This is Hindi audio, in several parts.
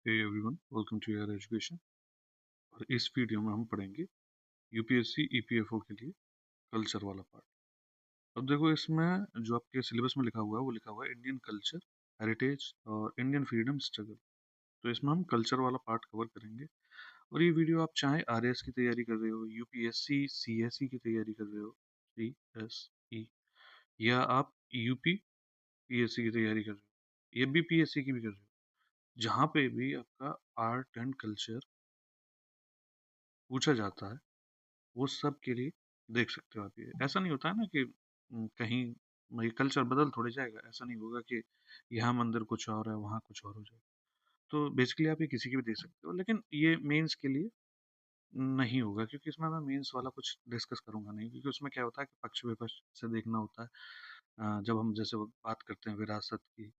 Hey everyone, welcome to your education. और इस वीडियो में हम पढ़ेंगे यूपीएससी ईपीएफओ के लिए कल्चर वाला पार्ट। अब देखो, इसमें जो आपके सिलेबस में लिखा हुआ है वो लिखा हुआ है इंडियन कल्चर, हेरिटेज और इंडियन फ्रीडम स्ट्रगल। तो इसमें हम कल्चर वाला पार्ट कवर करेंगे। और ये वीडियो आप चाहे आरएएस की तैयारी कर रहे हो, यूपीएससी सीएसई की तैयारी कर रहे हो, सीएसई, या आप यूपी पीएससी की तैयारी कर रहे हो, या बीपीएससी की भी कर रहे हो, जहाँ पे भी आपका आर्ट एंड कल्चर पूछा जाता है, वो सब के लिए देख सकते हो आप। ये ऐसा नहीं होता है ना कि कहीं ये कल्चर बदल थोड़े जाएगा। ऐसा नहीं होगा कि यहाँ मंदिर कुछ और है, वहाँ कुछ और हो जाएगा। तो बेसिकली आप ये किसी की भी देख सकते हो, लेकिन ये मेंस के लिए नहीं होगा, क्योंकि इसमें मैं मेंस वाला कुछ डिस्कस करूंगा नहीं, क्योंकि उसमें क्या होता है कि पक्ष विपक्ष से देखना होता है। जब हम जैसे वो बात करते हैं विरासत की,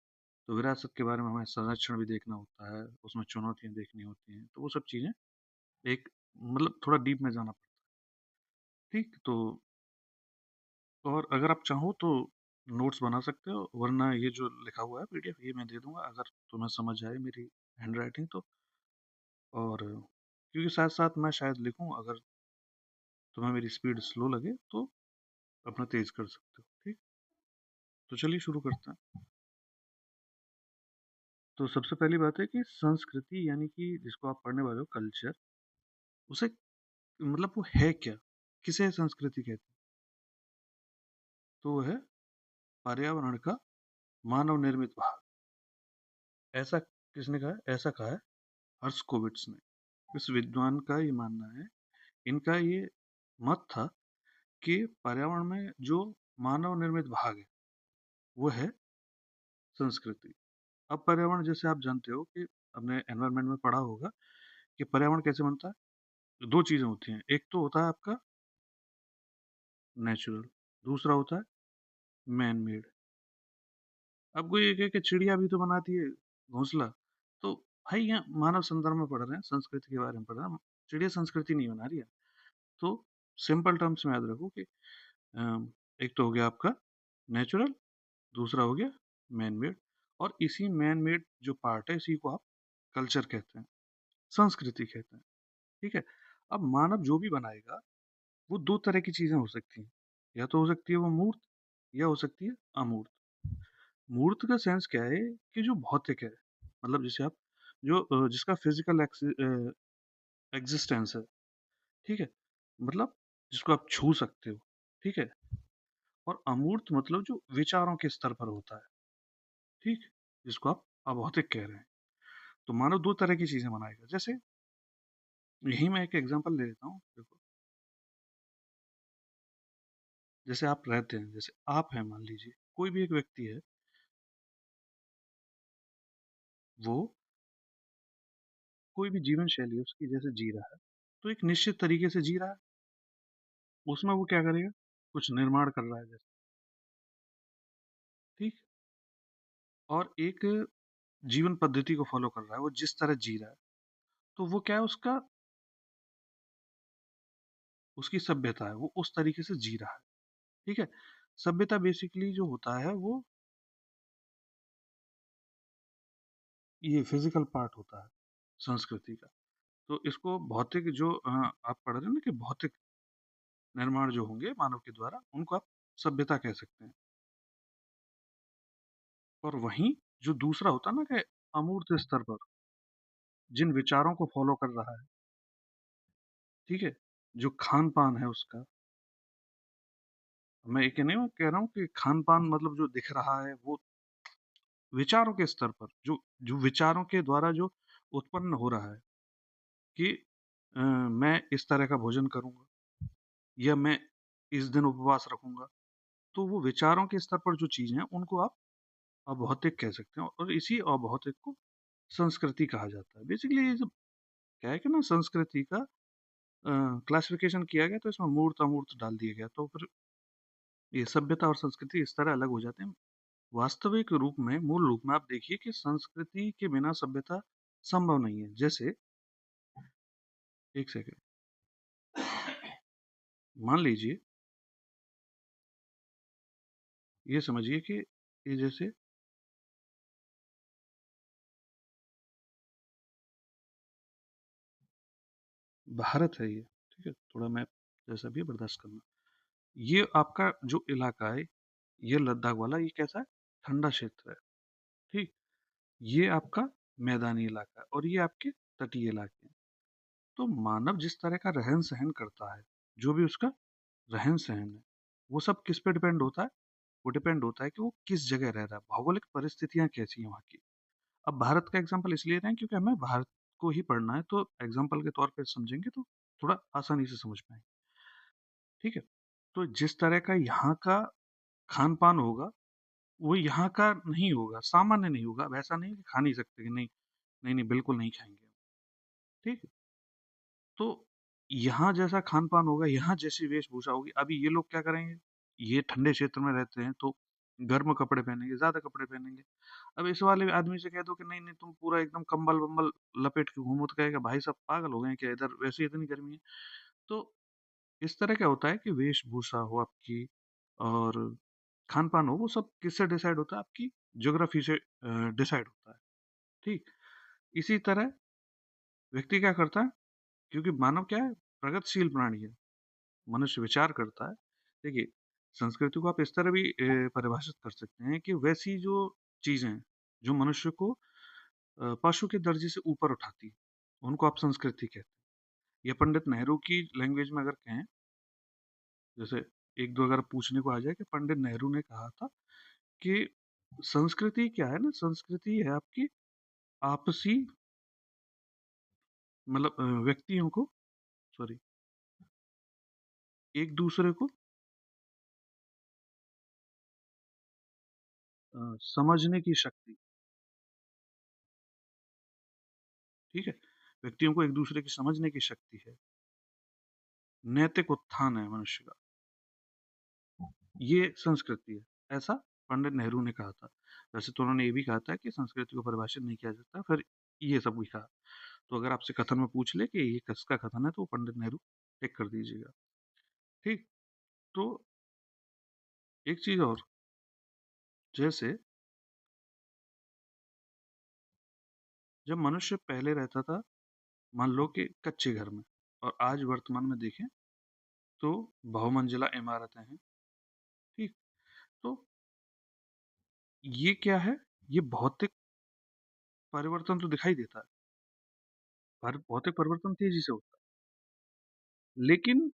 तो विरासत के बारे में हमें संरक्षण भी देखना होता है, उसमें चुनौतियां देखनी होती हैं, तो वो सब चीज़ें एक मतलब थोड़ा डीप में जाना पड़ता है। ठीक, तो और अगर आप चाहो तो नोट्स बना सकते हो, वरना ये जो लिखा हुआ है पीडीएफ ये मैं दे दूंगा, अगर तुम्हें समझ आए मेरी हैंड राइटिंग तो। और क्योंकि साथ साथ मैं शायद लिखूं, अगर तुम्हें मेरी स्पीड स्लो लगे तो अपना तेज कर सकते हो। ठीक, तो चलिए शुरू करते हैं। तो सबसे पहली बात है कि संस्कृति यानी कि जिसको आप पढ़ने वाले हो कल्चर, उसे मतलब वो है क्या, किसे संस्कृति कहते हैं? तो वो है पर्यावरण का मानव निर्मित भाग। ऐसा किसने कहा है? ऐसा कहा है हर्स्कोविट्स ने। इस विद्वान का ये मानना है, इनका ये मत था कि पर्यावरण में जो मानव निर्मित भाग है वो है संस्कृति। अब पर्यावरण जैसे आप जानते हो कि अपने एनवायरनमेंट में पढ़ा होगा कि पर्यावरण कैसे बनता है। दो चीजें होती हैं, एक तो होता है आपका नेचुरल, दूसरा होता है मैन मेड। अब कोई ये कहे कि चिड़िया भी तो बनाती है घोंसला, तो भाई यहाँ मानव संदर्भ में पढ़ रहे हैं, संस्कृति के बारे में पढ़ रहे हैं, चिड़िया संस्कृति नहीं बना रही है। तो सिंपल टर्म्स में याद रखो कि एक तो हो गया आपका नेचुरल, दूसरा हो गया मैन मेड। और इसी मैन मेड जो पार्ट है, इसी को आप कल्चर कहते हैं, संस्कृति कहते हैं। ठीक है। अब मानव जो भी बनाएगा वो दो तरह की चीजें हो सकती हैं, या तो हो सकती है वो मूर्त, या हो सकती है अमूर्त। मूर्त का सेंस क्या है कि जो भौतिक है, मतलब जिसे आप जो जिसका फिजिकल एग्जिस्टेंस है। ठीक है, मतलब जिसको आप छू सकते हो। ठीक है। और अमूर्त मतलब जो विचारों के स्तर पर होता है। ठीक, जिसको आप अभौतिक कह रहे हैं। तो मानव दो तरह की चीजें बनाएगा। जैसे यही मैं एक एग्जांपल ले लेता हूँ, देखो। जैसे आप रहते हैं, जैसे आप हैं, मान लीजिए कोई भी एक व्यक्ति है, वो कोई भी जीवन शैली उसकी जैसे जी रहा है, तो एक निश्चित तरीके से जी रहा है। उसमें वो क्या करेगा, कुछ निर्माण कर रहा है जैसे। ठीक, और एक जीवन पद्धति को फॉलो कर रहा है, वो जिस तरह जी रहा है, तो वो क्या है, उसका उसकी सभ्यता है, वो उस तरीके से जी रहा है। ठीक है। सभ्यता बेसिकली जो होता है वो ये फिजिकल पार्ट होता है संस्कृति का। तो इसको भौतिक जो आप पढ़ रहे हैं ना कि भौतिक निर्माण जो होंगे मानव के द्वारा, उनको आप सभ्यता कह सकते हैं। और वहीं जो दूसरा होता है ना कि अमूर्त स्तर पर जिन विचारों को फॉलो कर रहा है, ठीक है, जो खान पान है उसका। मैं ये नहीं कह रहा हूँ कि खान पान मतलब जो दिख रहा है, वो विचारों के स्तर पर जो जो विचारों के द्वारा जो उत्पन्न हो रहा है कि मैं इस तरह का भोजन करूंगा, या मैं इस दिन उपवास रखूंगा। तो वो विचारों के स्तर पर जो चीजें हैं उनको आप अभौतिक कह सकते हैं, और इसी अभौतिक को संस्कृति कहा जाता है। बेसिकली ये जो क्या है कि ना, संस्कृति का क्लासिफिकेशन किया गया, तो इसमें मूर्त अमूर्त डाल दिया गया, तो फिर ये सभ्यता और संस्कृति इस तरह अलग हो जाते हैं। वास्तविक रूप में, मूल रूप में आप देखिए कि संस्कृति के बिना सभ्यता संभव नहीं है। जैसे एक सेकंड, मान लीजिए, ये समझिए कि ये जैसे भारत है ये, ठीक है? थोड़ा मैं जैसा भी है बर्दाश्त करना। ये आपका जो इलाका है, ये लद्दाख वाला ये कैसा है? ठंडा क्षेत्र है, ठीक? ये आपका मैदानी इलाका है और ये आपके तटीय इलाके हैं। तो मानव जिस तरह का रहन-सहन करता है, जो भी उसका रहन-सहन है, वो सब किस पे डिपेंड होता है? वो डिपेंड होता है कि वो किस जगह रह रहा है, भौगोलिक परिस्थितियाँ कैसी हैं वहाँ की। अब भारत का एग्ज़ाम्पल इसलिए रहे हैं क्योंकि हमें भारत को ही पढ़ना है, तो एग्ज़ाम्पल के तौर पे समझेंगे तो थोड़ा आसानी से समझ पाएँगे, ठीक है? तो जिस तरह का यहाँ का खान-पान होगा, वो यहाँ का नहीं होगा, सामान्य नहीं होगा। अब ऐसा नहीं है कि खा नहीं सकते कि नहीं, नहीं, नहीं बिल्कुल नहीं खाएँगे, ठीक है? तो यहाँ जैसा खान-पान होगा, यहाँ जैसी वेशभूषा होगी, अभी ये लोग क्या करेंगे? ये ठंडे क्षेत्र में रहते हैं, तो गर्म कपड़े पहनेंगे, ज़्यादा कपड़े पहनेंगे। अब इस वाले आदमी से कह दो कि नहीं-नहीं तुम पूरा एकदम कंबल-वंबल लपेट के घूमो, तो कहेगा भाई साहब पागल हो गए हैं क्या? इधर वैसे ही इतनी गर्मी है। तो इस तरह क्या होता है कि वेशभूषा हो आपकी और खान-पान हो, वो सब किससे डिसाइड होता है? आपकी ज्योग्राफी से डिसाइड होता है, ठीक? इसी तरह व्यक्ति क्या करता है? क्योंकि मानव क्या है? प्रगतिशील प्राणी है। मनुष्य विचार करता है। देखिए, संस्कृति को आप इस तरह भी परिभाषित कर सकते हैं कि वैसी जो चीज़ें हैं, जो मनुष्य को पशु के दर्जे से ऊपर उठाती हैं, उनको आप संस्कृति कहते हैं। या पंडित नेहरू की लैंग्वेज में अगर कहें, जैसे 1-2 अगर पूछने को आ जाए कि पंडित नेहरू ने कहा था कि संस्कृति क्या है ना, संस्कृति है आपकी आपसी मतलब व्यक्तियों को सॉरी एक-दूसरे को समझने की शक्ति, ठीक है? व्यक्तियों को एक-दूसरे की समझने की शक्ति है। नैतिक उत्थान है मनुष्य का, ये संस्कृति है। ऐसा पंडित नेहरू ने कहा था। वैसे तो उन्होंने ये भी कहा था कि संस्कृति को परिभाषित नहीं किया जाता, फिर ये सब भी कहा। तो अगर आपसे कथन में पूछ ले कि ये किसका कथन है, तो वो पंडित नेहरू टिक कर दीजिएगा। ठीक? तो एक चीज़ और, जैसे जब मनुष्य पहले रहता था, मान लो कि कच्चे घर में, और आज वर्तमान में देखें तो बहुमंजिला इमारतें हैं, ठीक? तो ये क्या है? ये भौतिक परिवर्तन तो दिखाई देता है। भौतिक परिवर्तन तेज़ी से होता है। लेकिन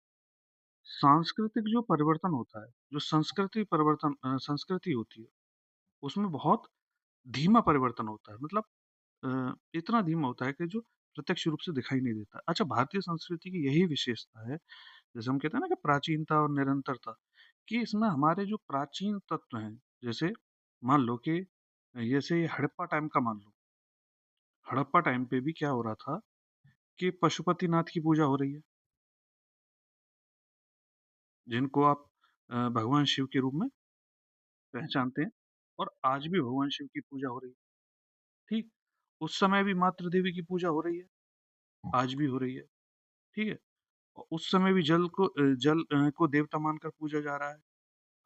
सांस्कृतिक जो परिवर्तन होता है, जो संस्कृति होती है, उसमें बहुत धीमा परिवर्तन होता है। मतलब इतना धीमा होता है कि जो प्रत्यक्ष रूप से दिखाई नहीं देता। अच्छा, भारतीय संस्कृति की यही विशेषता है, जैसे हम कहते हैं ना कि प्राचीनता और निरंतरता, कि इसमें हमारे जो प्राचीन तत्व हैं, जैसे मान लो कि जैसे ये हड़प्पा टाइम का मान लो, हड़प्पा टाइम पे भी क्या हो रहा था कि पशुपतिनाथ की पूजा हो रही है, जिनको आप भगवान शिव के रूप में पहचानते हैं, और आज भी भगवान शिव की पूजा हो रही है, ठीक? उस समय भी मातृ देवी की पूजा हो रही है, आज भी हो रही है, ठीक है? उस समय भी जल को देवता मानकर पूजा जा रहा है,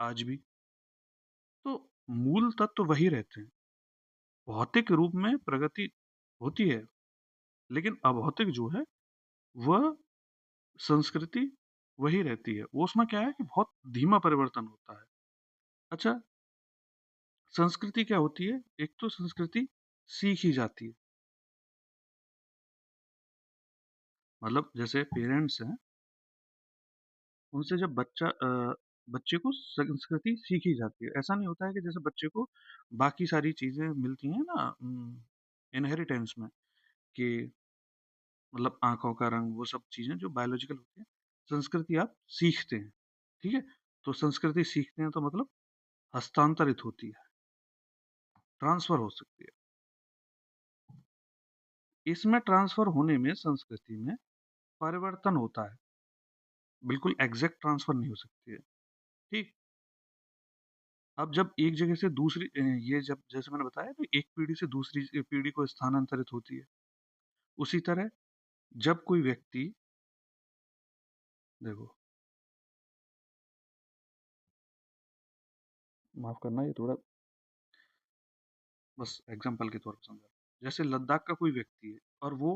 आज भी। तो मूल तत्व वही रहते हैं। भौतिक रूप में प्रगति होती है, लेकिन अभौतिक जो है, वह संस्कृति वही रहती है। वो उसमें क्या है कि बहुत धीमा परिवर्तन होता है। अच्छा, संस्कृति क्या होती है? एक तो संस्कृति सीखी जाती है। मतलब जैसे पेरेंट्स हैं, उनसे जब बच्चे को संस्कृति सीखी जाती है। ऐसा नहीं होता है कि जैसे बच्चे को बाकी सारी चीज़ें मिलती हैं ना इनहेरिटेंस में, कि मतलब आँखों का रंग, वो सब चीज़ें जो बायोलॉजिकल होती हैं, संस्कृति आप सीखते हैं, ठीक है? तो संस्कृति सीखते हैं तो मतलब हस्तांतरित होती है, ट्रांसफ़र हो सकती है। इसमें ट्रांसफ़र होने में संस्कृति में परिवर्तन होता है, बिल्कुल एग्ज़ैक्ट ट्रांसफ़र नहीं हो सकती है, ठीक? अब जब एक जगह से दूसरी ये जब जैसे मैंने बताया ना, एक पीढ़ी से दूसरी पीढ़ी को स्थानांतरित होती है। उसी तरह जब कोई व्यक्ति देखो, माफ़ करना ये थोड़ा बस एग्ज़ाम्पल के तौर पे समझा। जैसे लद्दाख का कोई व्यक्ति है और वो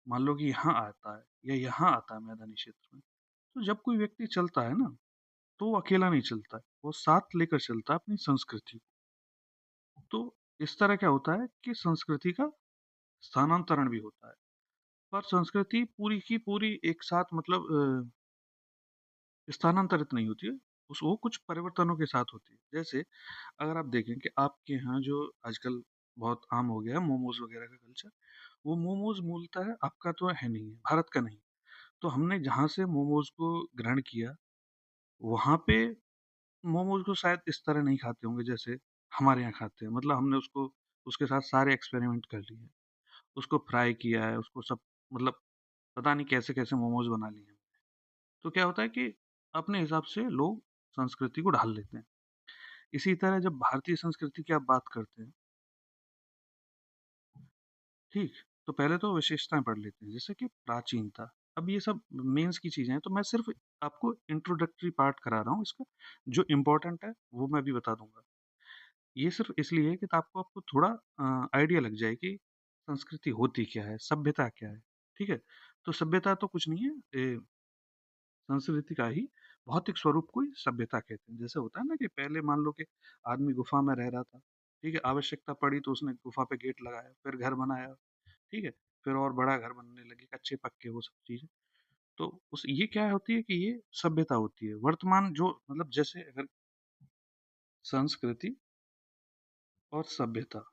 मान लो कि यहाँ आता है या यहाँ आता है मैदानी क्षेत्र में, तो जब कोई व्यक्ति चलता है ना, तो वो अकेला नहीं चलता है, वो साथ लेकर चलता है अपनी संस्कृति को। तो इस तरह क्या होता है कि संस्कृति का स्थानांतरण भी होता है, पर संस्कृति पूरी की पूरी एक साथ मतलब स्थानांतरित नहीं होती है, उस वो कुछ परिवर्तनों के साथ होती है। जैसे अगर आप देखें कि आपके यहाँ जो आजकल बहुत आम हो गया है मोमोज वगैरह का कल्चर, वो मोमोज मूलतः आपका तो है नहीं है, भारत का नहीं। तो हमने जहाँ से मोमोज को ग्रहण किया, वहाँ पे मोमोज को शायद इस तरह नहीं खाते होंगे जैसे हमारे यहाँ खाते हैं। मतलब हमने उसको उसके साथ सारे एक्सपेरिमेंट कर लिए हैं, उसको फ्राई किया है, उसको सब मतलब पता नहीं कैसे कैसे मोमोज बना लिए हैं। तो क्या होता है कि अपने हिसाब से लोग संस्कृति को ढाल लेते हैं। इसी तरह जब भारतीय संस्कृति की आप बात करते हैं, ठीक, तो पहले तो विशेषताएं पढ़ लेते हैं, जैसे कि प्राचीनता। अब ये सब मेंस की चीजें हैं, तो मैं सिर्फ आपको इंट्रोडक्टरी पार्ट करा रहा हूँ इसका। जो इम्पोर्टेंट है वो मैं भी बता दूंगा। ये सिर्फ इसलिए है कि आपको आपको थोड़ा आइडिया लग जाए कि संस्कृति होती क्या है, सभ्यता क्या है। ठीक है, तो सभ्यता तो कुछ नहीं है, संस्कृति का ही भौतिक स्वरूप को ही सभ्यता कहते हैं। जैसे होता है ना कि पहले मान लो कि आदमी गुफा में रह रहा था, ठीक है, आवश्यकता पड़ी तो उसने गुफा पे गेट लगाया, फिर घर बनाया, ठीक है, फिर और बड़ा घर बनने लगे, कच्चे पक्के वो सब चीजें। तो उस ये क्या होती है कि ये सभ्यता होती है। वर्तमान जो मतलब जैसे अगर संस्कृति और सभ्यता,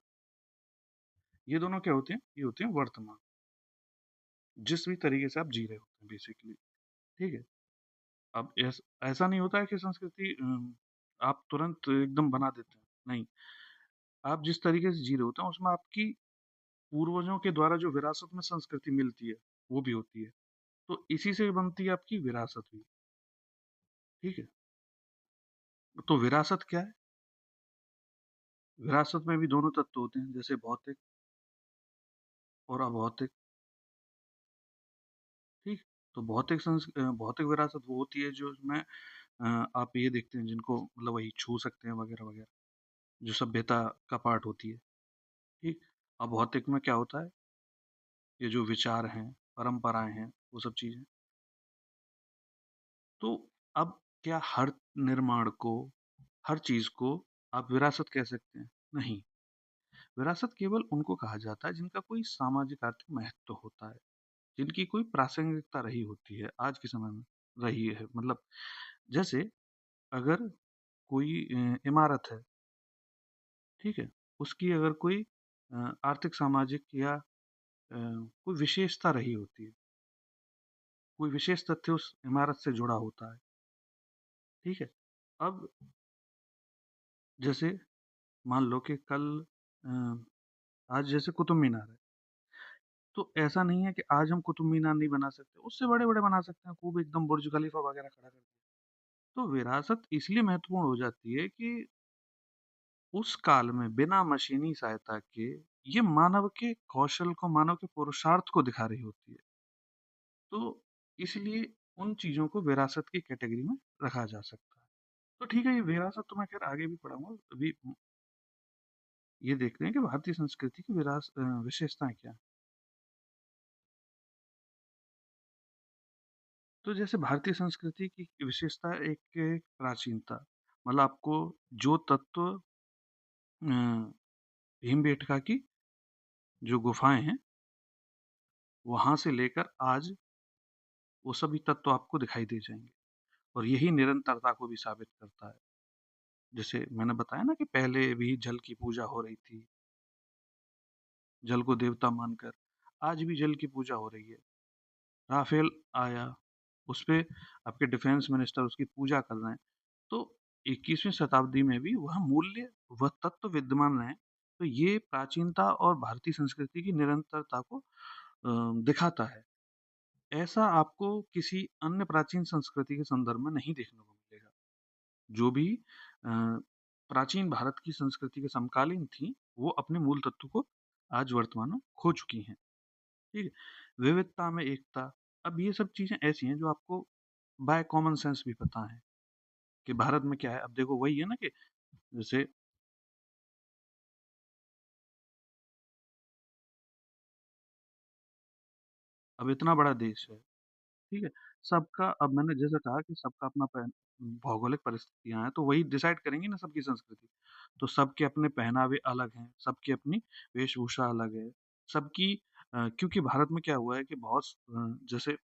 ये दोनों क्या होते हैं, ये होते हैं वर्तमान, जिस भी तरीके से आप जी रहे होते हैं बेसिकली। ठीक है, अब ऐसा नहीं होता है कि संस्कृति आप तुरंत एकदम बना देते हैं, नहीं। आप जिस तरीके से जी रहे होते हैं उसमें आपकी पूर्वजों के द्वारा जो विरासत में संस्कृति मिलती है, वो भी होती है। तो इसी से बनती है आपकी विरासत भी। ठीक है, तो विरासत क्या है? विरासत में भी दोनों तत्व होते हैं, जैसे भौतिक और अभौतिक। ठीक, तो भौतिक विरासत वो होती है जो उसमें आप ये देखते हैं जिनको मतलब वही छू सकते हैं वगैरह वगैरह, जो सभ्यता का पार्ट होती है। ठीक, अभौतिक में क्या होता है, ये जो विचार हैं, परंपराएं हैं, वो सब चीजें। तो अब क्या हर निर्माण को, हर चीज को आप विरासत कह सकते हैं? नहीं। विरासत केवल उनको कहा जाता है जिनका कोई सामाजिक आर्थिक महत्व होता है, जिनकी कोई प्रासंगिकता रही होती है आज के समय में, रही है मतलब। जैसे अगर कोई इमारत है, ठीक है, उसकी अगर कोई आर्थिक सामाजिक या कोई विशेषता रही होती है, कोई विशेष तथ्य उस इमारत से जुड़ा होता है। ठीक है, अब जैसे मान लो कि कल आज जैसे कुतुब मीनार है, तो ऐसा नहीं है कि आज हम कुतुब मीनार नहीं बना सकते, उससे बड़े बड़े बना सकते हैं, खूब एकदम बुर्ज खलीफा वगैरह खड़ा करके। तो विरासत इसलिए महत्वपूर्ण हो जाती है कि उस काल में बिना मशीनी सहायता के ये मानव के कौशल को, मानव के पुरुषार्थ को दिखा रही होती है। तो इसलिए उन चीजों को विरासत की कैटेगरी में रखा जा सकता है। तो ठीक है, ये विरासत तो मैं खैर आगे भी पढ़ाऊंगा। अभी ये देखते हैं कि भारतीय संस्कृति की विशेषताएं क्या हैं। तो जैसे भारतीय संस्कृति की विशेषता एक प्राचीनता, मतलब आपको जो तत्व भीमबेटका की जो गुफाएं हैं, वहां से लेकर आज वो सभी तत्व आपको दिखाई दे जाएंगे, और यही निरंतरता को भी साबित करता है। जैसे मैंने बताया ना कि पहले भी जल की पूजा हो रही थी, जल को देवता मानकर, आज भी जल की पूजा हो रही है। राफेल आया, उस पे आपके डिफेंस मिनिस्टर उसकी पूजा कर रहे हैं। तो 21वीं शताब्दी में भी वह मूल्य, वह तत्व विद्यमान है। तो ये प्राचीनता और भारतीय संस्कृति की निरंतरता को दिखाता है। ऐसा आपको किसी अन्य प्राचीन संस्कृति के संदर्भ में नहीं देखने को मिलेगा। जो भी प्राचीन भारत की संस्कृति के समकालीन थी, वो अपने मूल तत्व को आज वर्तमान में खो चुकी हैं। ठीक है, विविधता में एकता। अब ये सब चीजें ऐसी हैं जो आपको बाय कॉमन सेंस भी पता है कि भारत में क्या है। अब देखो वही है ना कि जैसे अब इतना बड़ा देश है, ठीक है? सबका, अब मैंने जैसे कहा कि सबका अपना भौगोलिक परिस्थितियाँ हैं, तो वही डिसाइड करेंगी ना सबकी संस्कृति। तो सबके अपने पहनावे अलग हैं, सबकी अपनी वेशभूषा अलग है, सबकी क्योंकि भारत में क्या हुआ है कि बहुत जैसे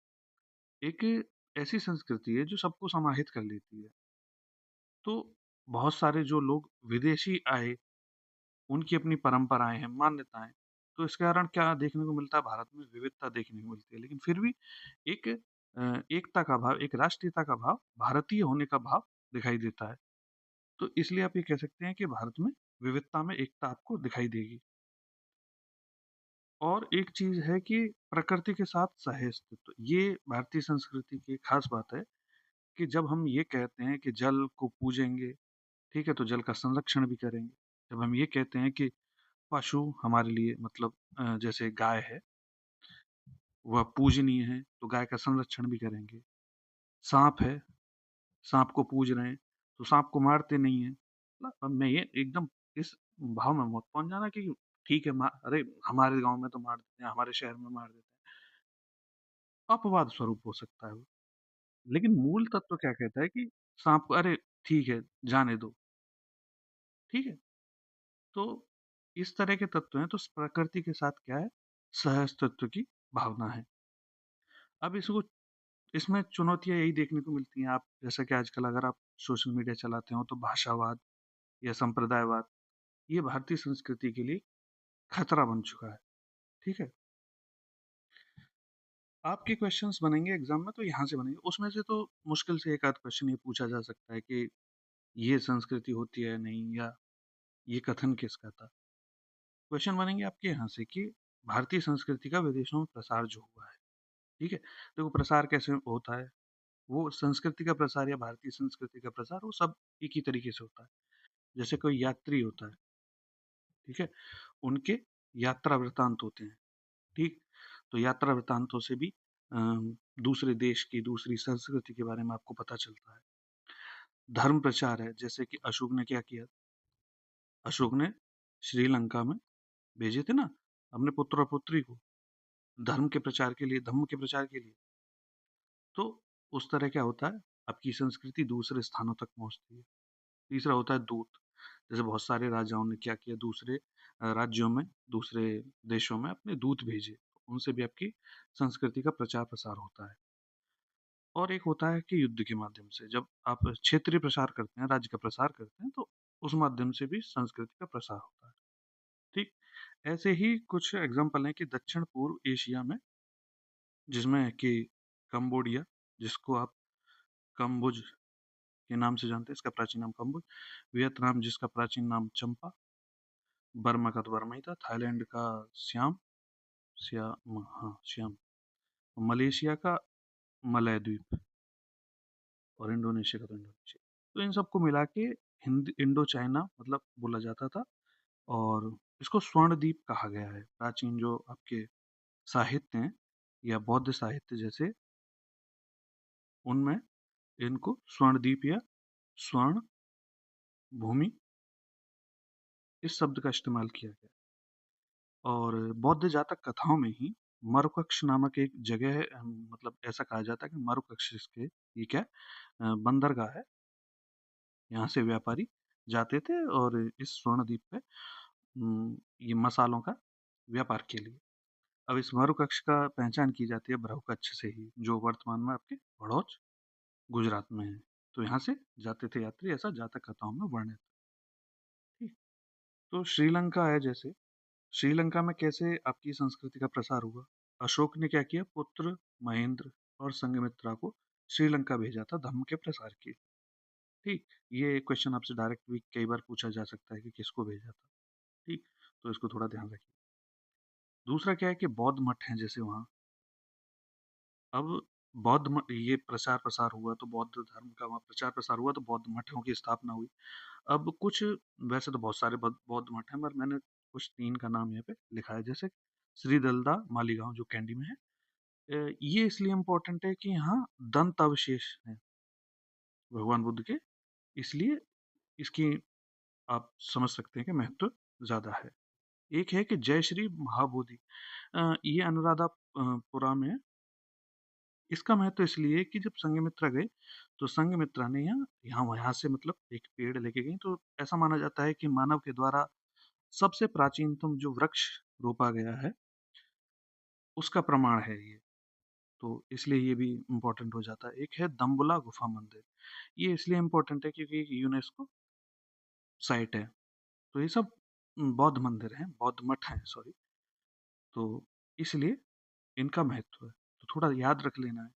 एक ऐसी संस्कृति है जो सबको समाहित कर लेती है। तो बहुत सारे जो लोग विदेशी आए, उनकी अपनी परंपराएँ हैं, मान्यताएँ। तो इसके कारण क्या देखने को मिलता है, भारत में विविधता देखने को मिलती है। लेकिन फिर भी एक एकता का भाव, एक राष्ट्रीयता का भाव, भारतीय होने का भाव दिखाई देता है। तो इसलिए आप ये कह सकते हैं कि भारत में विविधता में एकता आपको दिखाई देगी। और एक चीज़ है कि प्रकृति के साथ सह-अस्तित्व। ये भारतीय संस्कृति की खास बात है कि जब हम ये कहते हैं कि जल को पूजेंगे, ठीक है? तो जल का संरक्षण भी करेंगे। जब हम ये कहते हैं कि पशु हमारे लिए मतलब जैसे गाय है, वह पूजनीय है, तो गाय का संरक्षण भी करेंगे। साँप है, साँप को पूज रहे हैं, तो साँप को मारते नहीं हैं। अब मैं ये एकदम इस भाव में मत पहुँच जाना कि ठीक है अरे! हमारे गाँव में तो मार देते हैं, हमारे शहर में मार देते हैं। अपवाद स्वरूप हो सकता है वो। लेकिन मूल तत्व क्या कहता है कि साँप को अरे! ठीक है, जाने दो, ठीक है? तो इस तरह के तत्व हैं, तो प्रकृति के साथ क्या है, सह-अस्तित्व की भावना है। अब इसको इसमें चुनौतियाँ यही देखने को मिलती हैं, आप जैसा कि आजकल अगर आप सोशल मीडिया चलाते हो, तो भाषावाद या संप्रदायवाद, ये भारतीय संस्कृति के लिए खतरा बन चुका है, ठीक है? आपके क्वेश्चंस बनेंगे एग्ज़ाम में तो यहाँ से बनेंगे, उसमें से तो मुश्किल से एक आध क्वेश्चन ये पूछा जा सकता है कि ये संस्कृति होती है नहीं, या ये कथन किसका था? क्वेश्चन बनेंगे आपके यहाँ से कि भारतीय संस्कृति का विदेशों में प्रसार जो हुआ है, ठीक है? देखो प्रसार कैसे होता है, वो संस्कृति का प्रसार या भारतीय संस्कृति का प्रसार वो सब एक ही तरीके से होता है। जैसे कोई यात्री होता है, ठीक है? उनके यात्रा वृत्तांत होते हैं, ठीक? तो यात्रा वृत्तांतों से भी दूसरे देश की, दूसरी संस्कृति के बारे में आपको पता चलता है। धर्म प्रचार है, जैसे कि अशोक ने क्या किया? अशोक ने श्रीलंका में भेजे थे ना अपने पुत्र और पुत्री को, धर्म के प्रचार के लिए, धम्म के प्रचार के लिए। तो उस तरह क्या होता है, आपकी संस्कृति दूसरे स्थानों तक पहुँचती है। तीसरा होता है दूत, जैसे बहुत सारे राजाओं ने क्या किया, दूसरे राज्यों में, दूसरे देशों में अपने दूत भेजे, उनसे भी आपकी संस्कृति का प्रचार-प्रसार होता है। और एक होता है कि युद्ध के माध्यम से, जब आप क्षेत्रीय प्रसार करते हैं, राज्य का प्रसार करते हैं, तो उस माध्यम से भी संस्कृति का प्रसार होता है, ठीक? ऐसे ही कुछ एग्ज़ाम्पल हैं कि दक्षिण-पूर्व एशिया में, जिसमें कि कंबोडिया, जिसको आप कम्बुज के नाम से जानते हैं, इसका प्राचीन नाम कम्बुज, वियतनाम जिसका प्राचीन नाम चंपा, बर्मा का तो बर्मा ही था, थाईलैंड का सियाम, हाँ, सियाम, मलेशिया का मलय द्वीप और इंडोनेशिया का तो इंडोनेशिया। तो इन सबको मिला के हिंद इंडो चाइना मतलब बोला जाता था, और इसको स्वर्णद्वीप कहा गया है। प्राचीन जो आपके साहित्य हैं या बौद्ध साहित्य जैसे, उनमें इनको स्वर्णद्वीप या स्वर्ण भूमि, इस शब्द का इस्तेमाल किया गया। और बौद्ध जातक कथाओं में ही मरुकक्ष नामक एक जगह है, मतलब ऐसा कहा जाता है कि मरुकक्ष इसके ये क्या है, बंदरगाह है, यहाँ से व्यापारी जाते थे और इस स्वर्ण द्वीप पे ये मसालों का व्यापार के लिए। अब इस मरुकक्ष का पहचान की जाती है बरहुकच्छ से ही, जो वर्तमान में आपके भड़ौच गुजरात में है। तो यहाँ से जाते थे यात्री, ऐसा जातक कथाओं में वर्णित है, ठीक। तो श्रीलंका है, जैसे श्रीलंका में कैसे आपकी संस्कृति का प्रसार हुआ? अशोक ने क्या किया? पुत्र महेंद्र और संघमित्रा को श्रीलंका भेजा था धर्म के प्रसार के लिए, ठीक। ये क्वेश्चन आपसे डायरेक्ट भी कई बार पूछा जा सकता है कि किसको भेजा था, ठीक। तो इसको थोड़ा ध्यान रखिए। दूसरा क्या है कि बौद्ध मठ हैं जैसे वहाँ। अब बौद्ध ये प्रचार प्रसार हुआ, तो बौद्ध धर्म का वहाँ प्रचार प्रसार हुआ, तो बौद्ध मठों की स्थापना हुई। अब कुछ, वैसे तो बहुत सारे बौद्ध मठ हैं, पर मैंने कुछ 3 का नाम यहाँ पे लिखा है, जैसे श्री दलदा मालीगाँव जो कैंडी में है। ये इसलिए इम्पोर्टेंट है कि यहाँ दंत अवशेष हैं भगवान बुद्ध के, इसलिए इसकी आप समझ सकते हैं कि महत्व ज़्यादा है। एक है कि जय श्री महाबोधि, ये अनुराधा पुरा में इसका महत्व इसलिए कि जब संघमित्रा गए, तो संघमित्रा ने यहाँ यहाँ वहाँ से मतलब एक पेड़ लेके गई, तो ऐसा माना जाता है कि मानव के द्वारा सबसे प्राचीनतम जो वृक्ष रोपा गया है, उसका प्रमाण है ये। तो इसलिए ये भी इम्पोर्टेंट हो जाता है। एक है दम्बुला गुफा मंदिर। ये इसलिए इम्पोर्टेंट है क्योंकि एक यूनेस्को साइट है। तो ये सब बौद्ध मंदिर हैं, बौद्ध मठ हैं, सॉरी। तो इसलिए इनका महत्व है। तो थोड़ा याद रख लेना है।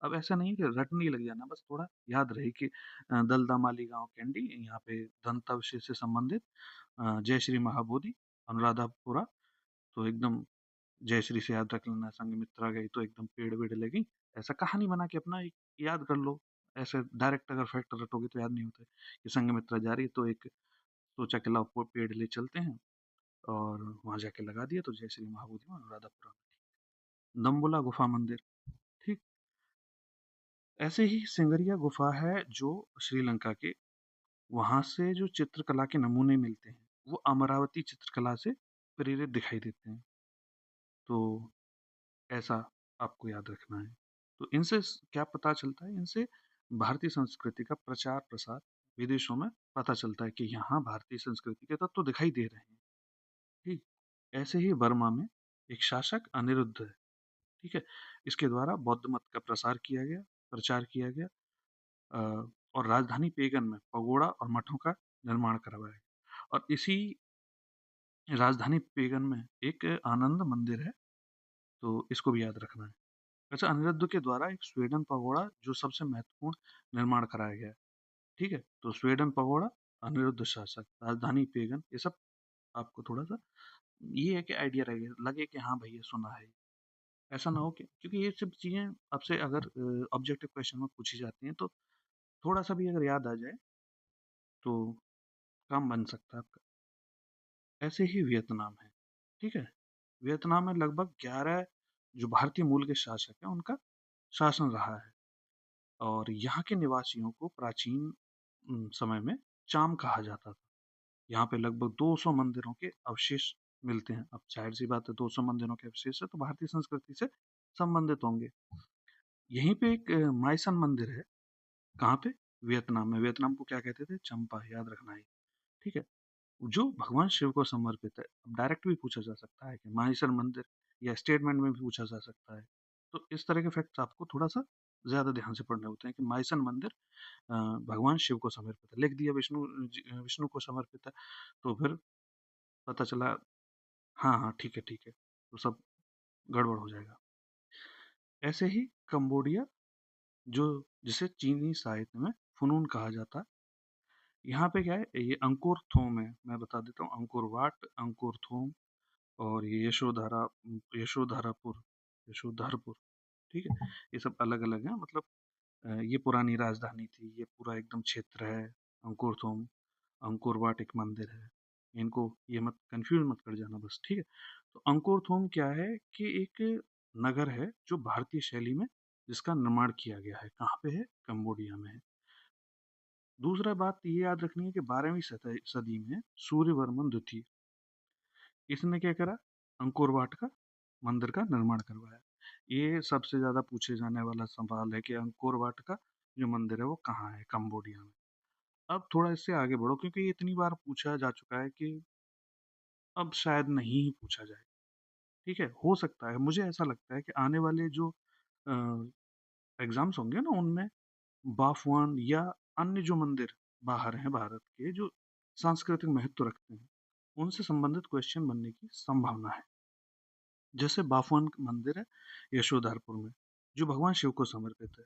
अब ऐसा नहीं है कि रटने ही लग जाना, बस थोड़ा याद रहे कि दलदा मालीगाँव कैंडी, यहाँ पे दंतावशेष से संबंधित जय श्री महाबोधि, अनुराधापुरा, तो एकदम जय श्री से याद रख लेना, संघमित्रा गई तो एकदम पेड़-वेड़ लगी। ऐसा कहानी बना के अपना एक याद कर लो। ऐसे डायरेक्ट अगर फैक्ट रटोगे तो याद नहीं होता है कि संघमित्रा जा रही है, तो एक सोचा कि लाओ पेड़ ले चलते हैं, और वहाँ जाके लगा दिया, तो जय श्री महाबोधि में अनुराधापुरा। दम्बुला गुफा मंदिर, ठीक। ऐसे ही सिंगरिया गुफा है जो श्रीलंका के, वहाँ से जो चित्रकला के नमूने मिलते हैं, वो अमरावती चित्रकला से प्रेरित दिखाई देते हैं। तो ऐसा आपको याद रखना है। तो इनसे क्या पता चलता है? इनसे भारतीय संस्कृति का प्रचार प्रसार विदेशों में पता चलता है कि यहाँ भारतीय संस्कृति के तत्व तो दिखाई दे रहे हैं। ठीक। ऐसे ही बर्मा में एक शासक अनिरुद्ध है। ठीक है। इसके द्वारा बौद्ध मत का प्रसार किया गया, प्रचार किया गया, अ, और राजधानी पेगन में पगोड़ा और मठों का निर्माण करवाया गया। और इसी राजधानी पेगन में एक आनंद मंदिर है, तो इसको भी याद रखना है। अच्छा, अनिरुद्ध के द्वारा एक स्वीडन पगोड़ा जो सबसे महत्वपूर्ण निर्माण कराया गया है। ठीक है, तो स्वीडन पगोड़ा, अनिरुद्ध शासक, राजधानी पेगन, ये सब आपको थोड़ा सा ये है कि आइडिया रहे, लगे कि हाँ भाई ये सुना है। ऐसा ना हो कि, क्योंकि ये सब चीजें आपसे अगर ऑब्जेक्टिव क्वेश्चन में पूछी जाती हैं, तो थोड़ा सा भी अगर याद आ जाए तो काम बन सकता है आपका। ऐसे ही वियतनाम है। ठीक है, वियतनाम में लगभग 11 जो भारतीय मूल के शासक हैं उनका शासन रहा है, और यहाँ के निवासियों को प्राचीन समय में चाम कहा जाता था। यहाँ पे लगभग 200 मंदिरों के अवशेष मिलते हैं। अब जाहिर सी बात है, 200 मंदिरों के अवशेष है तो भारतीय संस्कृति से संबंधित होंगे। यहीं पे एक माइसन मंदिर है। कहाँ पे? वियतनाम में। वियतनाम को क्या कहते थे? चंपा, याद रखना है। ठीक है, जो भगवान शिव को समर्पित है। अब डायरेक्ट भी पूछा जा सकता है कि माहेश्वर मंदिर, या स्टेटमेंट में भी पूछा जा सकता है। तो इस तरह के फैक्ट्स आपको थोड़ा सा ज्यादा ध्यान से पढ़ने होते हैं कि माइसन मंदिर भगवान शिव को समर्पित है। लिख दिया विष्णु को समर्पित है, तो फिर पता चला, हाँ हाँ ठीक है ठीक है, तो सब गड़बड़ हो जाएगा। ऐसे ही कंबोडिया, जो जिसे चीनी साहित्य में फुनून कहा जाता है, यहाँ पे क्या है, ये अंकोर थोम है, मैं बता देता हूँ। अंकोर वाट, अंकोर थोम, और ये यशोधरापुर, यशोधरपुर। ठीक है, ये सब अलग अलग हैं, मतलब ये पुरानी राजधानी थी, ये पूरा एकदम क्षेत्र है। अंकोर थोम, अंकोर वाट एक मंदिर है। इनको ये मत कंफ्यूज मत कर जाना बस, ठीक है। तो अंकोर थोम क्या है कि एक नगर है जो भारतीय शैली में जिसका निर्माण किया गया है। कहाँ पे है? कंबोडिया में है। दूसरा बात ये याद रखनी है कि 12वीं सदी में सूर्यवर्मन द्वितीय, इसने क्या करा? अंकोर वाट का मंदिर का निर्माण करवाया। ये सबसे ज्यादा पूछे जाने वाला सवाल है कि अंकोर वाट का जो मंदिर है वो कहाँ है? कंबोडिया में। अब थोड़ा इससे आगे बढ़ो, क्योंकि ये इतनी बार पूछा जा चुका है कि अब शायद नहीं ही पूछा जाए। ठीक है, हो सकता है, मुझे ऐसा लगता है कि आने वाले जो एग्जाम्स होंगे ना, उनमें बाफवान या अन्य जो मंदिर बाहर हैं भारत के, जो सांस्कृतिक महत्व रखते हैं, उनसे संबंधित क्वेश्चन बनने की संभावना है। जैसे बाफवान मंदिर है यशोधरपुर में, जो भगवान शिव को समर्पित है।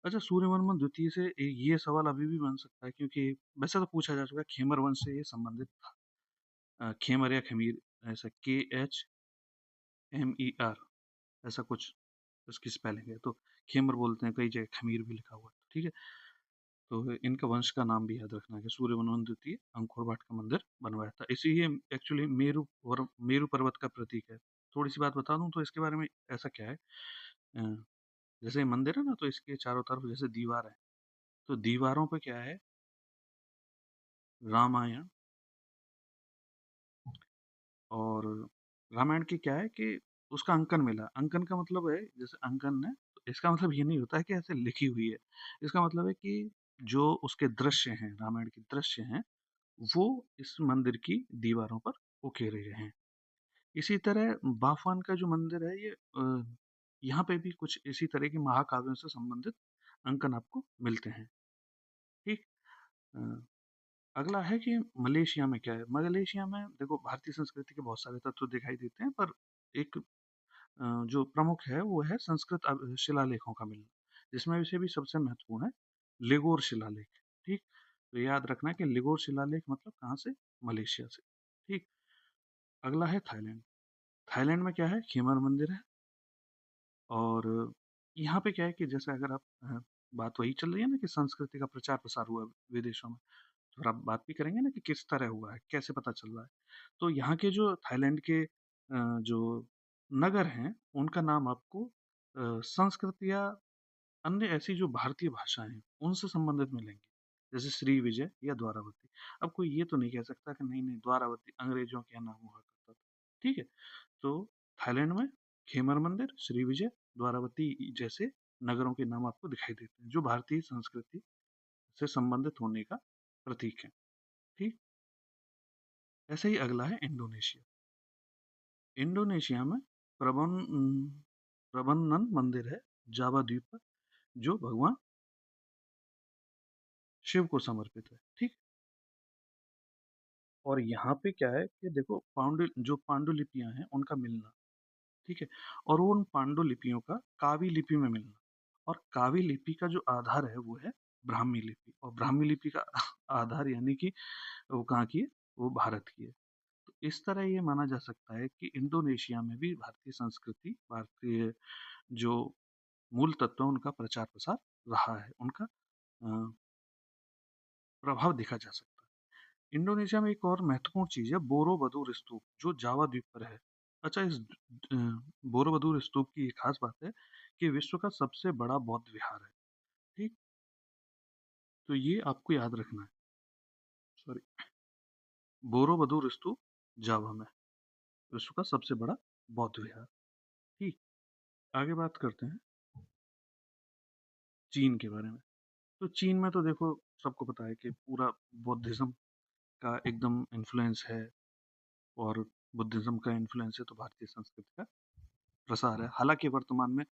अच्छा, सूर्यवर्मन द्वितीय से ये सवाल अभी भी बन सकता है, क्योंकि वैसे तो पूछा जा चुका है, खेमर वंश से ये संबंधित था। खेमर या खमीर, ऐसा KHMER, ऐसा कुछ उसकी स्पेलिंग है। तो खेमर बोलते हैं, कई जगह खमीर भी लिखा हुआ है। ठीक है, तो इनका वंश का नाम भी याद रखना है कि सूर्यवर्मन द्वितीय अंकोर वाट का मंदिर बनवाया था। इसी ये एक्चुअली मेरु पर्वत का प्रतीक है। थोड़ी सी बात बता दूं तो इसके बारे में, ऐसा क्या है, अ, जैसे ये मंदिर है ना, तो इसके चारों तरफ जैसे दीवार है, तो दीवारों पे क्या है? रामायण। और रामायण की क्या है कि उसका अंकन मिला। अंकन का मतलब है जैसे अंकन है, तो इसका मतलब ये नहीं होता है कि ऐसे लिखी हुई है। इसका मतलब है कि जो उसके दृश्य हैं, रामायण के दृश्य हैं, वो इस मंदिर की दीवारों पर उकेरे गए हैं। इसी तरह बाफान का जो मंदिर है, ये यहाँ पे भी कुछ इसी तरह के महाकाव्यों से संबंधित अंकन आपको मिलते हैं। ठीक। अ, अगला है कि मलेशिया में क्या है। मलेशिया में देखो भारतीय संस्कृति के बहुत सारे तत्व दिखाई देते हैं, पर एक जो प्रमुख है वो है संस्कृत शिलालेखों का मिलना, जिसमें से भी सबसे महत्वपूर्ण है लिगोर शिलालेख। ठीक। तो याद रखना कि लिगोर शिलालेख मतलब कहाँ से, मलेशिया से। ठीक। अगला है थाईलैंड। थाईलैंड में क्या है, खेमर मंदिर है। और यहाँ पे क्या है कि जैसे अगर आप बात वही चल रही है ना कि संस्कृति का प्रचार प्रसार हुआ विदेशों में, तो फिर आप बात भी करेंगे ना कि किस तरह हुआ है, कैसे पता चल रहा है। तो यहाँ के जो थाईलैंड के जो नगर हैं, उनका नाम आपको संस्कृत या अन्य ऐसी जो भारतीय भाषाएं हैं उनसे संबंधित मिलेंगे, जैसे श्री विजय या द्वारावती। अब कोई ये तो नहीं कह सकता कि नहीं नहीं द्वारावती अंग्रेजों के नाम हुआ करता था। ठीक है। तो थाईलैंड में खेमर मंदिर, श्री विजय, द्वारावती जैसे नगरों के नाम आपको दिखाई देते हैं, जो भारतीय संस्कृति से संबंधित होने का प्रतीक है। ठीक। ऐसे ही अगला है इंडोनेशिया। इंडोनेशिया में प्रबंधन मंदिर है जावा द्वीप पर, जो भगवान शिव को समर्पित है। ठीक। और यहाँ पे क्या है कि देखो जो पांडुलिपियां हैं उनका मिलना। ठीक है। और वो उन पांडुलिपियों का कावी लिपि में मिलना। और कावी लिपि का जो आधार है वो है ब्राह्मी लिपि, और ब्राह्मी लिपि का आधार यानी कि वो कहाँ की है, वो भारत की है। तो इस तरह ये माना जा सकता है कि इंडोनेशिया में भी भारतीय संस्कृति, भारतीय जो मूल तत्व है उनका प्रचार प्रसार रहा है, उनका प्रभाव देखा जा सकता है। इंडोनेशिया में एक और महत्वपूर्ण चीज है बोरोबदूर स्तूप, जो जावा द्वीप पर है। अच्छा, इस बोरोबदूर स्तूप की एक खास बात है कि विश्व का सबसे बड़ा बौद्ध विहार है। ठीक। तो ये आपको याद रखना है। सॉरी, बोरोबदूर स्तूप जावा में, विश्व का सबसे बड़ा बौद्ध विहार। ठीक। आगे बात करते हैं चीन के बारे में। तो चीन में तो देखो सबको पता है कि पूरा बौद्धिज्म का एकदम इन्फ्लुएंस है, और बुद्धिज्म का इन्फ्लुएंस है तो भारतीय संस्कृति का प्रसार है। हालांकि वर्तमान में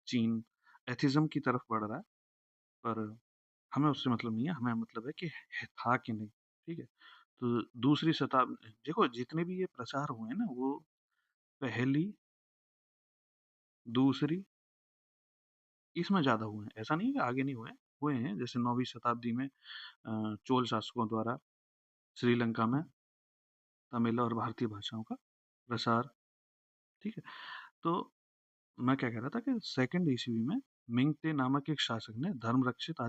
चीन एथिज्म की तरफ बढ़ रहा है, पर हमें उससे मतलब नहीं है, हमें मतलब है कि था कि नहीं। ठीक है। तो दूसरी शताब्दी देखो, जितने भी ये प्रचार हुए हैं ना, वो पहली, दूसरी, इसमें ज्यादा हुए हैं। ऐसा नहीं है कि आगे नहीं हुए, हुए हैं। जैसे 9वीं शताब्दी में चोल शासकों द्वारा श्रीलंका में तमिल और भारतीय भाषाओं का प्रसार। ठीक है। तो मैं क्या कह रहा था कि सेकंड ईस्वी में मिंगते नामक एक शासक ने धर्मरक्षित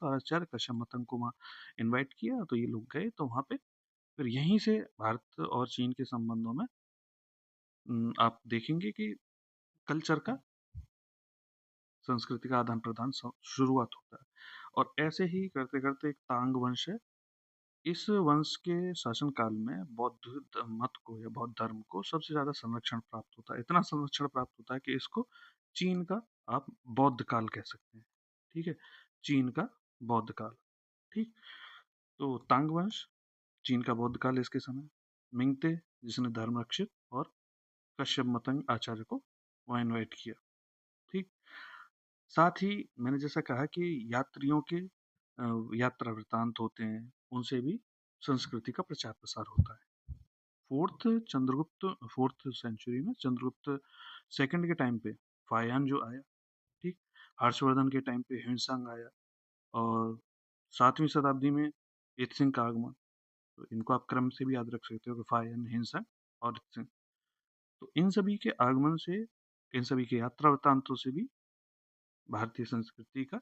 और आचार्य कश्यप को वहाँ इनवाइट किया, तो ये लोग गए तो वहाँ पे फिर यहीं से भारत और चीन के संबंधों में आप देखेंगे कि कल्चर का, संस्कृति का आदान प्रदान शुरुआत होता है। और ऐसे ही करते करते एक तांग वंश है। इस वंश के शासनकाल में मत को या बौद्ध धर्म को सबसे ज्यादा संरक्षण प्राप्त होता है। इतना संरक्षण प्राप्त होता है कि इसको चीन का आप बौद्ध काल कह सकते हैं। ठीक है। चीन का बौद्ध काल। ठीक। तो तांग वंश, चीन का बौद्ध काल इसके समय, मिंगते जिसने धर्म रक्षित, और कश्यप मतंग आचार्य को वहाँ इन्वाइट किया। ठीक। साथ ही मैंने जैसा कहा कि यात्रियों के यात्रा वृतांत होते हैं, उनसे भी संस्कृति का प्रचार प्रसार होता है। फोर्थ सेंचुरी में चंद्रगुप्त सेकंड के टाइम पे फायान जो आया। ठीक। हर्षवर्धन के टाइम पे हिमसंग आया। और 7वीं शताब्दी में इत्सिंग का आगमन। तो इनको आप क्रम से भी याद रख सकते हो कि फायन, हिंसंग और इत्सिंग। तो इन सभी के आगमन से, इन सभी के यात्रा वृतांतों से भी भारतीय संस्कृति का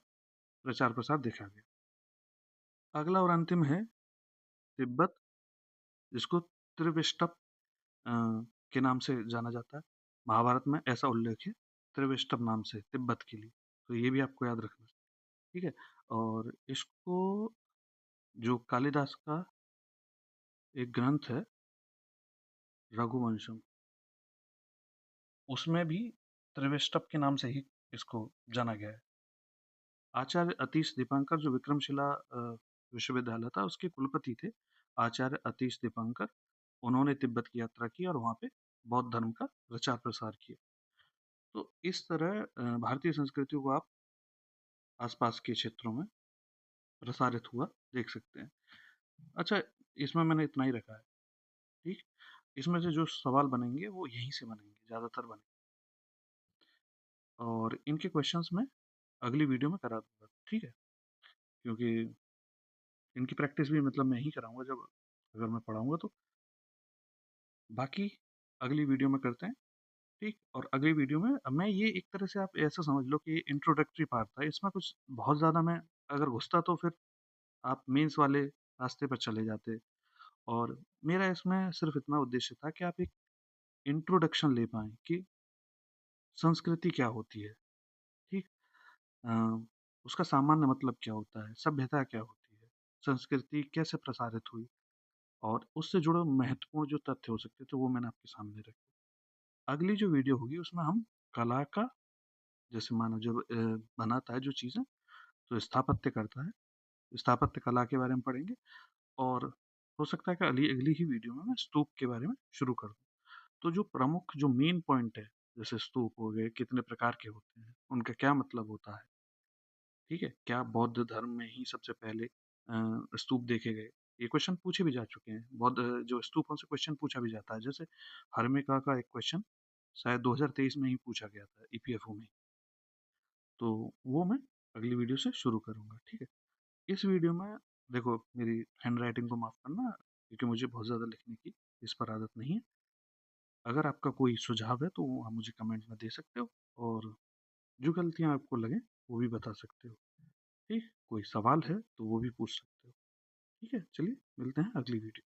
प्रचार प्रसार देखा गया। अगला और अंतिम है तिब्बत, जिसको त्रिविष्टप के नाम से जाना जाता है। महाभारत में ऐसा उल्लेख है त्रिविष्टप नाम से तिब्बत के लिए, तो ये भी आपको याद रखना है। ठीक है। और इसको, जो कालिदास का एक ग्रंथ है रघुवंशम, उसमें भी त्रिवेष्टप के नाम से ही इसको जाना गया है। आचार्य अतीश दीपांकर जो विक्रमशिला विश्वविद्यालय था उसके कुलपति थे, आचार्य अतीश दीपांकर। उन्होंने तिब्बत की यात्रा की और वहाँ पे बौद्ध धर्म का प्रचार प्रसार किया। तो इस तरह भारतीय संस्कृति को आप आसपास के क्षेत्रों में प्रसारित हुआ देख सकते हैं। अच्छा, इसमें मैंने इतना ही रखा है, ठीक। इसमें से जो सवाल बनेंगे वो यहीं से बनेंगे, ज़्यादातर बनेंगे, और इनके क्वेश्चंस मैं अगली वीडियो में करा दूंगा, ठीक है, क्योंकि इनकी प्रैक्टिस भी मतलब मैं ही कराऊंगा जब, अगर मैं पढ़ाऊंगा तो। बाकी अगली वीडियो में करते हैं, ठीक। और अगली वीडियो में अब मैं ये एक तरह से आप ऐसा समझ लो कि इंट्रोडक्टरी पार्ट था, इसमें कुछ बहुत ज़्यादा मैं अगर घुसता तो फिर आप मेंस वाले रास्ते पर चले जाते। और मेरा इसमें सिर्फ इतना उद्देश्य था कि आप एक इंट्रोडक्शन ले पाएँ कि संस्कृति क्या होती है, ठीक? अ, उसका सामान्य मतलब क्या होता है, सभ्यता क्या होती है, संस्कृति कैसे प्रसारित हुई, और उससे जुड़े महत्वपूर्ण जो तथ्य हो सकते थे वो मैंने आपके सामने रखे। अगली जो वीडियो होगी उसमें हम कला का, जैसे मानो जब बनाता है जो चीज़ें, तो स्थापत्य करता है, स्थापत्य कला के बारे में पढ़ेंगे। और हो सकता है कि अगली अगली ही वीडियो में मैं स्तूप के बारे में शुरू कर दूँ। तो जो प्रमुख जो मेन पॉइंट है, जैसे स्तूप हो गए, कितने प्रकार के होते हैं, उनका क्या मतलब होता है, ठीक है? क्या बौद्ध धर्म में ही सबसे पहले स्तूप देखे गए? ये क्वेश्चन पूछे भी जा चुके हैं। बौद्ध जो स्तूपों से क्वेश्चन पूछा भी जाता है। जैसे हर्मिका का एक क्वेश्चन शायद 2023 में ही पूछा गया था ईपीएफओ में। तो वो मैं अगली वीडियो से शुरू करूँगा, ठीक है? इस वीडियो में देखो, मेरी हैंडराइटिंग को माफ़ करना, क्योंकि मुझे बहुत ज़्यादा लिखने की इस पर आदत नहीं है। अगर आपका कोई सुझाव है तो वो आप मुझे कमेंट में दे सकते हो, और जो गलतियाँ आपको लगें वो भी बता सकते हो, ठीक? कोई सवाल है तो वो भी पूछ सकते हो, ठीक है? चलिए मिलते हैं अगली वीडियो।